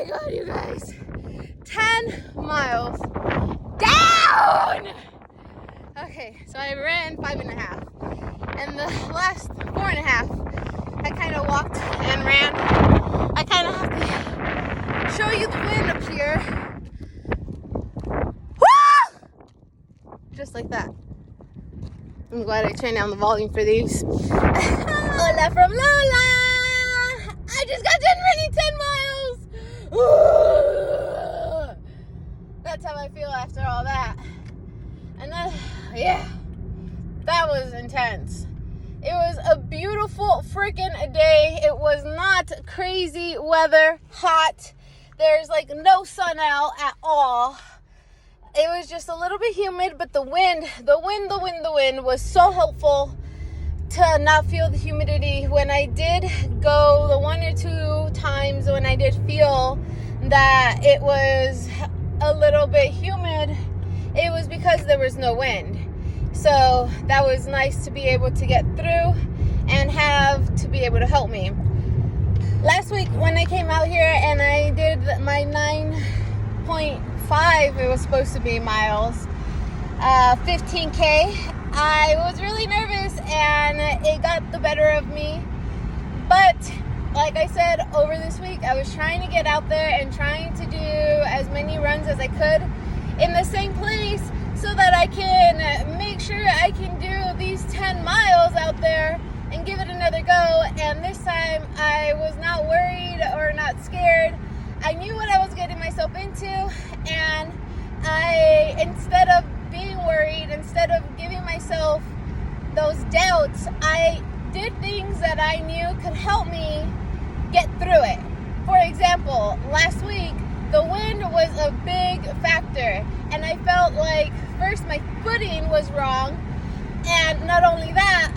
God, you guys. 10 miles down! Okay, so I ran 5.5. And the last 4.5, I kind of walked and ran. I kind of have to show you the wind up here. Woo! Just like that. I'm glad I turned down the volume for these. Hola from Lola! I just got done running 10 miles! Ooh! That's how I feel after all that. And then, yeah, that was intense. It was a beautiful freaking day. It was not crazy weather, hot. There's like no sun out at all. It was just a little bit humid, but the wind was so helpful to not feel the humidity. When I did go the 1 or 2 times when I did feel that it was a little bit humid, it was because there was no wind. So that was nice to be able to get through and have to be able to help me. Last week when I came out here and I did my 9.5, it was supposed to be miles, 15K, I was really nervous and it got the better of me. But like I said, over this week, I was trying to get out there and trying to do as many runs as I could in the same place so that I can make sure I can do these 10 miles out there and give it another go. And this time I was not worried or not scared. I knew what I was getting myself into, and I, instead of being worried, instead of giving myself those doubts, I did things that I knew could help me get through it. For example, last week, the wind was a big factor, and I felt like first my footing was wrong, and not only that,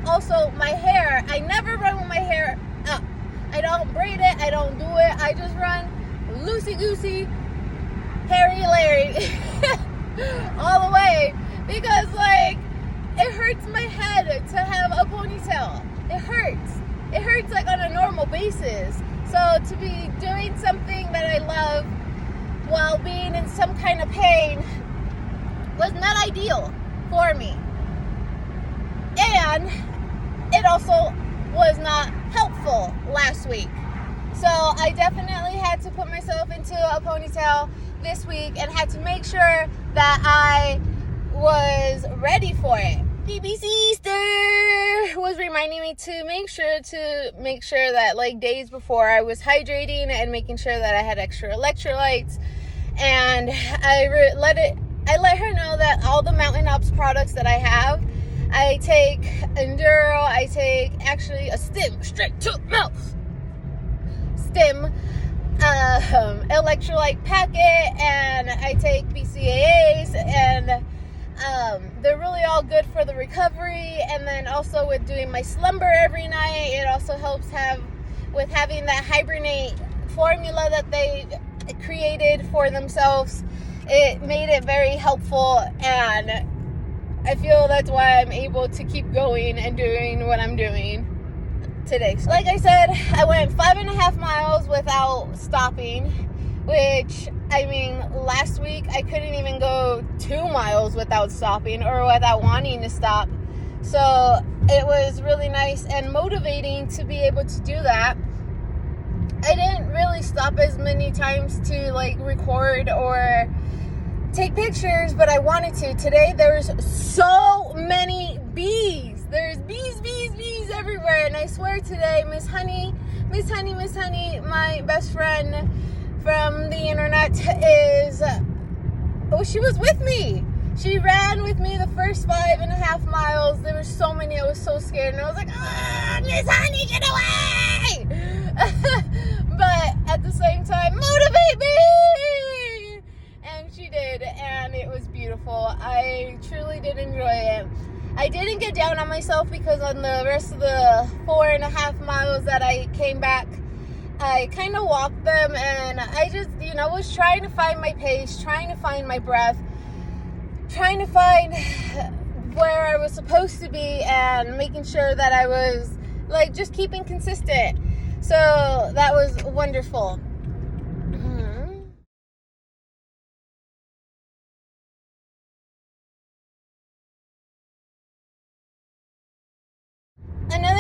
also my hair. I never run with my hair up. I don't braid it, I don't do it, I just run loosey-goosey, hairy-larry all the way, because like it hurts my head to have a ponytail. It hurts like on a normal basis. So to be doing something that I love while being in some kind of pain was not ideal for me. And it also was not helpful last week. So I definitely had to put myself into a ponytail this week and had to make sure that I was ready for it. BBC Sister was reminding me to make sure that like days before I was hydrating and making sure that I had extra electrolytes. And I let her know that all the Mountain Ops products that I have, I take Enduro, I take actually a stim, straight to mouth stim, electrolyte packet, and I take BCAAs, and they're really all good for the recovery. And then also with doing my slumber every night, it also helps with having that hibernate formula that they created for themselves. It made it very helpful, and I feel that's why I'm able to keep going and doing what I'm doing today. So like I said, I went 5.5 miles without stopping, which, I mean, last week I couldn't even go 2 miles without stopping or without wanting to stop. So it was really nice and motivating to be able to do that. I didn't really stop as many times to like record or take pictures, but I wanted to. Today there's so many bees. There's bees everywhere, and I swear today, MsHoney, my best friend from the internet she was with me. She ran with me the first 5.5 miles. There were so many, I was so scared, and I was like, MsHoney, get away! But at the same time, motivate me! And she did, and it was beautiful. I truly did enjoy it. I didn't get down on myself because on the rest of the 4.5 miles that I came back, I kind of walked them, and I just, was trying to find my pace, trying to find my breath, trying to find where I was supposed to be, and making sure that I was like just keeping consistent. So that was wonderful.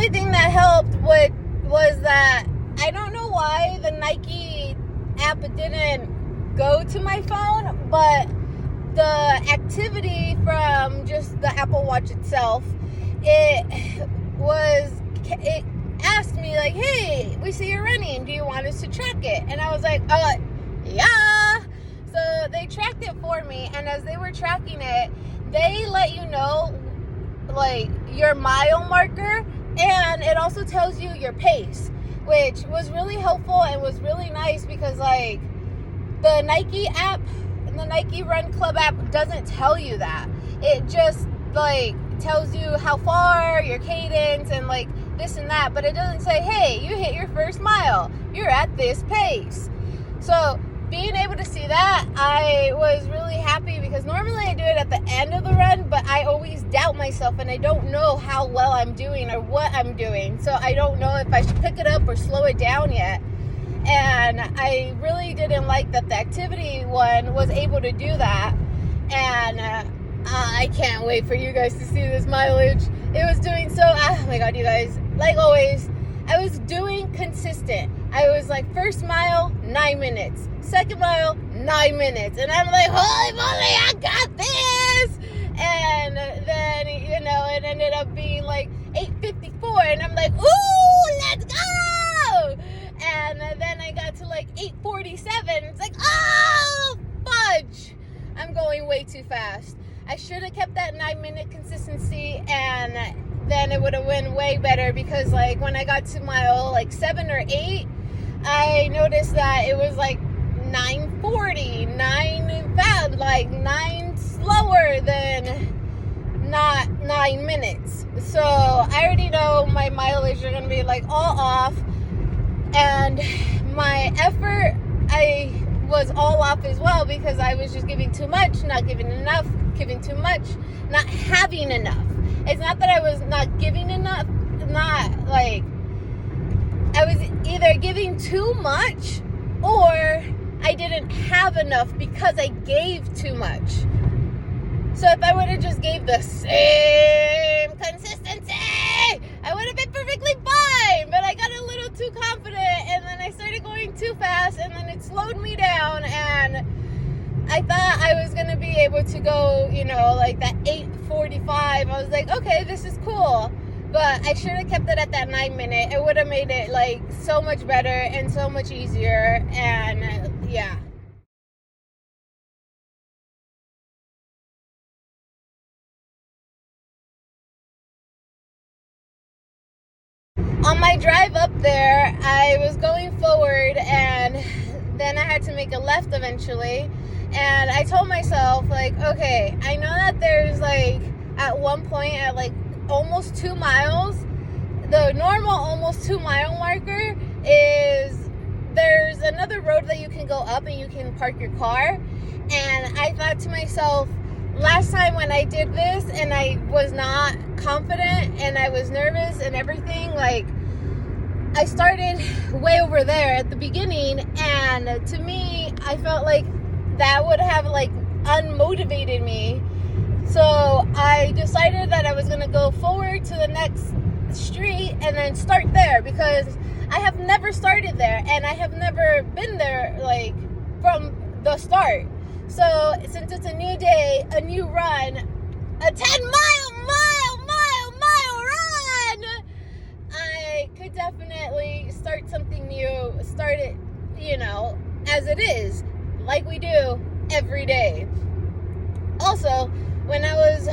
only thing that helped was that I don't know why the Nike app didn't go to my phone, but the activity from just the Apple Watch itself, it asked me like, hey, we see you're running, do you want us to track it? And I was like, yeah. So they tracked it for me, and as they were tracking it, they let you know like your mile marker, and it also tells you your pace, which was really helpful and was really nice, because like the Nike app, the Nike Run Club app doesn't tell you that. It just like tells you how far, your cadence, and like this and that, but it doesn't say, hey, you hit your first mile, you're at this pace. So being able to see that, I was really happy, because normally I do it at the end of the run, but I always doubt myself and I don't know how well I'm doing or what I'm doing. So I don't know if I should pick it up or slow it down yet. And I really didn't like that the activity one was able to do that. And I can't wait for you guys to see this mileage. It was doing so, oh my God, you guys, like always, I was doing consistent. I was like, first mile, 9 minutes. Second mile, 9 minutes. And I'm like, holy moly, I got this. And then, you know, it ended up being like 8:54. And I'm like, ooh, let's go. And then I got to like 8:47. It's like, oh, fudge. I'm going way too fast. I should have kept that 9-minute consistency, and then it would have went way better, because like when I got to mile like 7 or 8, I noticed that it was like 9:40, 9 fast, like 9 slower than not 9 minutes. So I already know my mileage are gonna be like all off, and my effort, I was all off as well, because I was just giving too much, not giving enough, giving too much, not having enough. It's not that I was not giving enough, not like I was either giving too much or I didn't have enough because I gave too much. So if I would have just gave the same consistency, I would have been perfectly fine. But I got a little too confident, and then I started going too fast, and then it slowed me down, and I thought I was going to be able to go, you know, like that 8:45. I was like, okay, this is cool. But I should have kept it at that 9 minute. It would have made it like so much better and so much easier. And yeah. On my drive up there, I was going forward, and then I had to make a left eventually. And I told myself, like, okay, I know that there's like at one point at like almost 2 miles, the normal almost 2 mile marker is there's another road that you can go up and you can park your car. And I thought to myself, last time when I did this and I was not confident and I was nervous and everything, like I started way over there at the beginning, and to me I felt like that would have like unmotivated me. So I decided that I was going to go forward to the next street and then start there, because I have never started there and I have never been there like from the start. So since it's a new day, a new run, a 10-mile run, I could definitely start something new, start it, you know, as it is, like we do every day. Also, when I was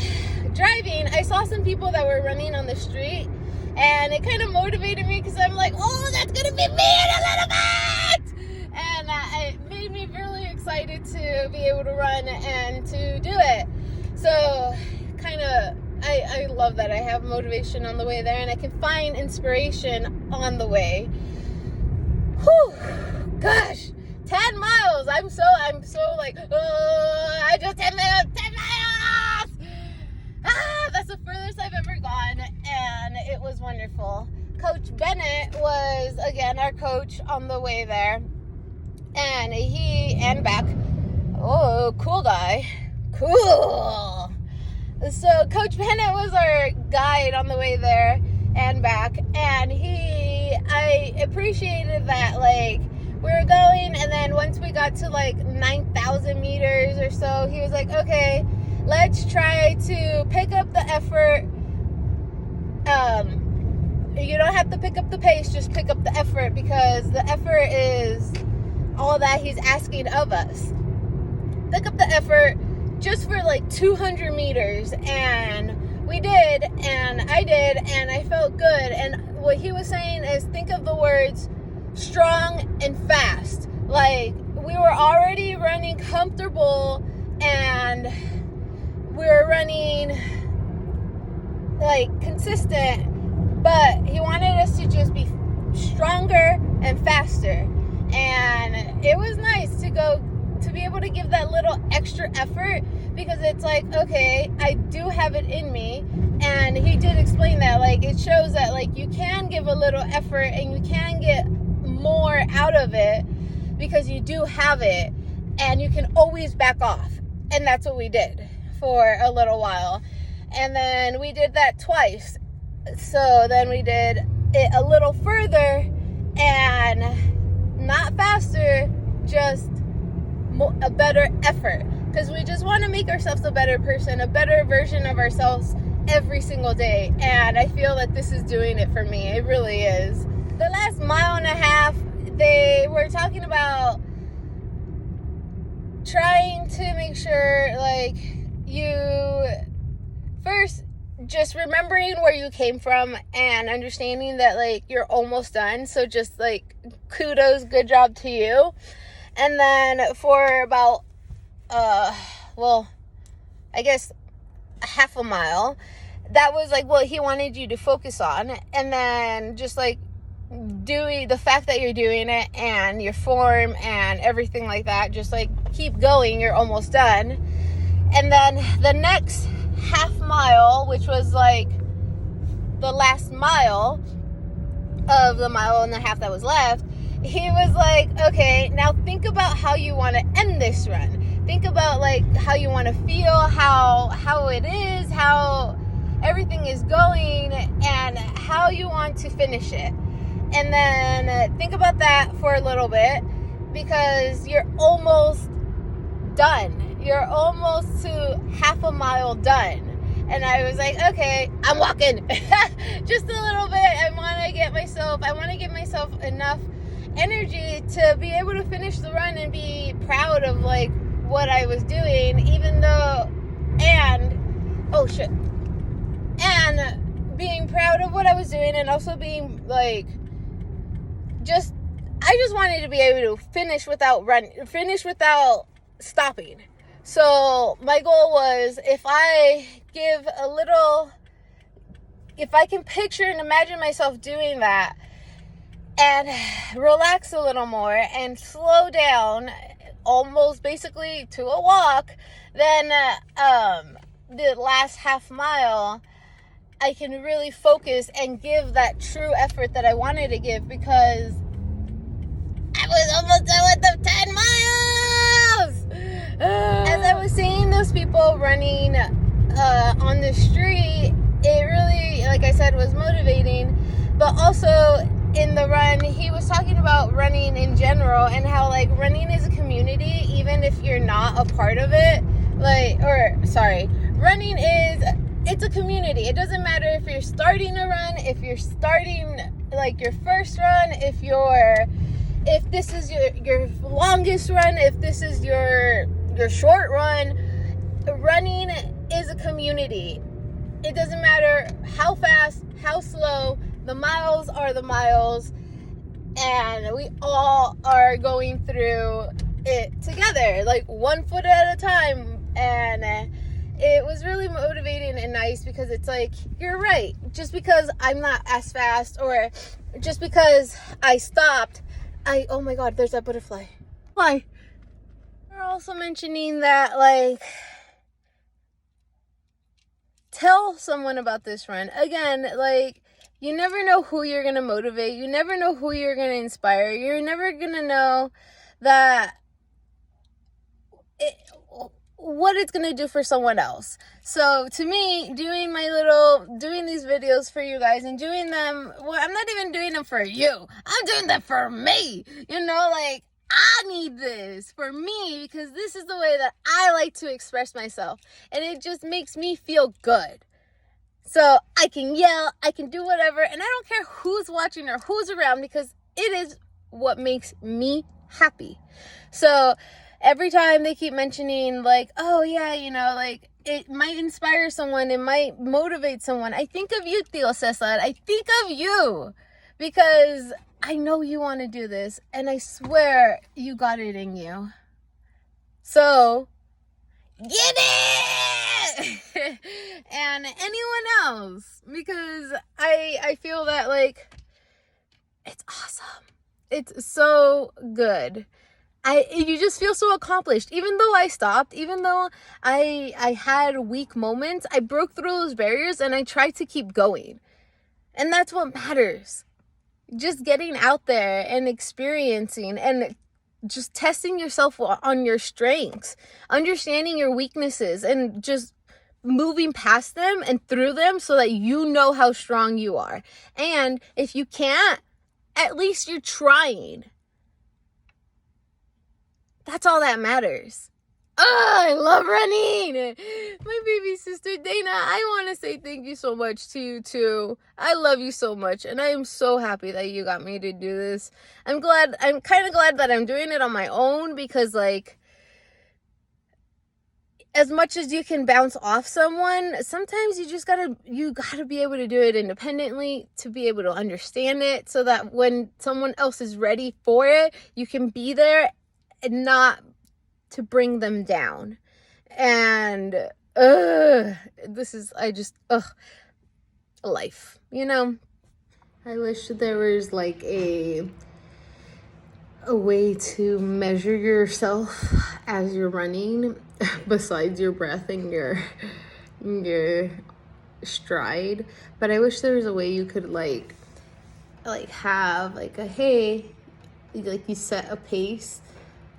driving, I saw some people that were running on the street, and it kind of motivated me, because I'm like, oh, that's going to be me in a little bit! And it made me really excited to be able to run and to do it. So, kind of, I love that I have motivation on the way there, and I can find inspiration on the way. Whew, gosh, 10 miles! I'm so like, I just 10 miles! That's the furthest I've ever gone, and it was wonderful. Coach Bennett was, again, our coach on the way there, and back. Oh, cool guy. Cool. So Coach Bennett was our guide on the way there, and back. And I appreciated that, like, we were going, and then once we got to like 9,000 meters or so, he was like, okay, let's try to pick up the effort. You don't have to pick up the pace, just pick up the effort, because the effort is all that he's asking of us. Pick up the effort just for like 200 meters. And we did, and I did, and I felt good. And what he was saying is, think of the words strong and fast. Like, we were already running comfortable, and we were running like consistent, but he wanted us to just be stronger and faster. And it was nice to be able to give that little extra effort, because it's like, okay, I do have it in me. And he did explain that, like, it shows that, like, you can give a little effort and you can get more out of it because you do have it, and you can always back off. And that's what we did for a little while. And then we did that twice. So then we did it a little further, and not faster, just a better effort, because we just want to make ourselves a better person, a better version of ourselves every single day. And I feel that this is doing it for me. It really is. The last mile and a half, they were talking about trying to make sure, like, you first just remembering where you came from and understanding that, like, you're almost done. So just, like, kudos, good job to you. And then for about I guess half a mile, that was like what he wanted you to focus on. And then just like doing the fact that you're doing it, and your form and everything like that, just like keep going, you're almost done. And then the next half mile, which was like the last mile of the mile and a half that was left, he was like, okay, now think about how you want to end this run. Think about like how you want to feel, how it is, how everything is going, and how you want to finish it. And then think about that for a little bit, because you're almost done. You're almost to half a mile done. And I was like, okay, I'm walking just a little bit. I want to give myself enough energy to be able to finish the run and be proud of like what I was doing, and being proud of what I was doing, and also being like, I just wanted to be able to finish without stopping. So my goal was, if I can picture and imagine myself doing that, and relax a little more and slow down, almost basically to a walk, then the last half mile, I can really focus and give that true effort that I wanted to give, because I was almost done with the 10 miles. As I was seeing those people running on the street, it really, like I said, was motivating. But also in the run, he was talking about running in general, and how like running is a community, even if you're not a part of it. Running it's a community. It doesn't matter if you're starting a run, if you're starting like your first run, if this is your longest run, if this is your short run. Running is a community. It doesn't matter how fast, how slow, the miles are the miles, and we all are going through it together, like one foot at a time. And it was really motivating and nice, because it's like, you're right, just because I'm not as fast, or just because I stopped, oh my god, there's that butterfly. Why? They're also mentioning that, like, tell someone about this run. Again, like, you never know who you're going to motivate. You never know who you're going to inspire. You're never going to know that what it's going to do for someone else. So to me, doing these videos for you guys and doing them, well, I'm not even doing them for you. I'm doing them for me. Like, I need this for me because this is the way that I like to express myself. And it just makes me feel good. So I can yell, I can do whatever, and I don't care who's watching or who's around because it is what makes me happy. So every time they keep mentioning like, oh yeah, like it might inspire someone, it might motivate someone. I think of you, Tio Cesar. I think of you because I know you want to do this and I swear you got it in you. So get it! And anyone else, because I feel that like it's awesome. It's so good. You just feel so accomplished. Even though I stopped, even though I had weak moments, I broke through those barriers and I tried to keep going. And that's what matters. Just getting out there and experiencing and just testing yourself on your strengths, understanding your weaknesses, and just moving past them and through them so that you know how strong you are. And if you can't, at least you're trying. That's all that matters. Oh, I love running. My baby sister Dana, I want to say thank you so much to you too. I love you so much and I am so happy that you got me to do this. I'm kind of glad that I'm doing it on my own because like as much as you can bounce off someone, sometimes you gotta be able to do it independently to be able to understand it so that when someone else is ready for it, you can be there and not to bring them down. And this is life, I wish there was like a way to measure yourself as you're running besides your breath and your stride. But I wish there was a way you could like have like a hey, like you set a pace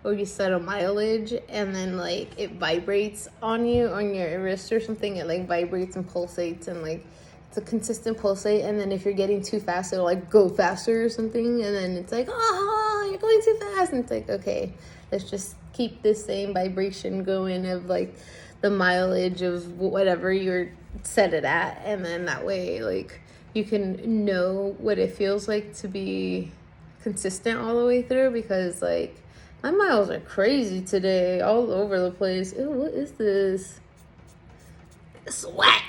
or you set a mileage and then like it vibrates on you on your wrist or something. It like vibrates and pulsates and like it's a consistent pulsate, and then if you're getting too fast it'll like go faster or something, and then it's like, oh, you're going too fast, and it's like, okay, let's just keep this same vibration going of like the mileage of whatever you're set it at, and then that way like you can know what it feels like to be consistent all the way through. Because like my miles are crazy today, all over the place. Ew, what is this? Sweat.